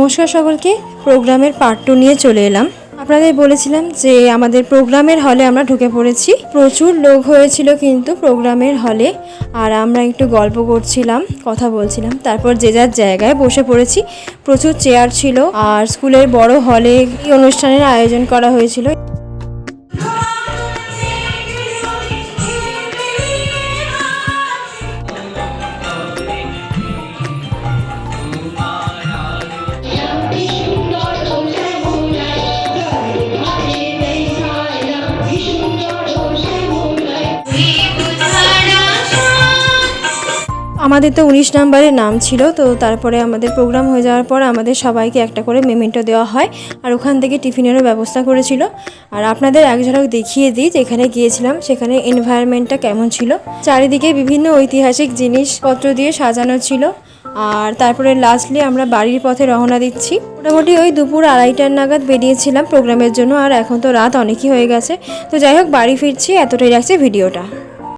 নমস্কার সকলকে, প্রোগ্রামের পার্ট 2 নিয়ে চলে এলাম। আপনাদের বলেছিলাম যে আমাদের প্রোগ্রামের হলে আমরা ঢুকে পড়েছি। প্রচুর লোক হয়েছিল কিন্তু প্রোগ্রামের হলে, আর আমরা একটু গল্প করছিলাম, কথা বলছিলাম। তারপর যে যার জায়গায় বসে পড়েছি। প্রচুর চেয়ার ছিল, আর স্কুলের বড় হলে এই অনুষ্ঠানের আয়োজন করা হয়েছিল। আমাদের তো 19 নম্বরের নাম ছিল। তো তারপরে আমাদের প্রোগ্রাম হয়ে যাওয়ার পর আমাদের সবাইকে একটা করে মেমেন্টো দেওয়া হয়, আর ওখান থেকে টিফিনেরও ব্যবস্থা করেছিল। আর আপনাদের এক ঝলক দেখিয়ে দিই যেখানে গিয়েছিলাম সেখানে এনভায়রনমেন্টটা কেমন ছিল। চারিদিকে বিভিন্ন ঐতিহাসিক জিনিসপত্র দিয়ে সাজানো ছিল। আর তারপরে লাস্টলি আমরা বাড়ির পথে রওনা দিচ্ছি। মোটামুটি ওই দুপুর 2:30টার নাগাদ বেরিয়েছিলাম প্রোগ্রামের জন্য, আর এখন তো রাত অনেকই হয়ে গেছে। তো যাই হোক, বাড়ি ফিরছি, এতটাই রাখছি ভিডিওটা।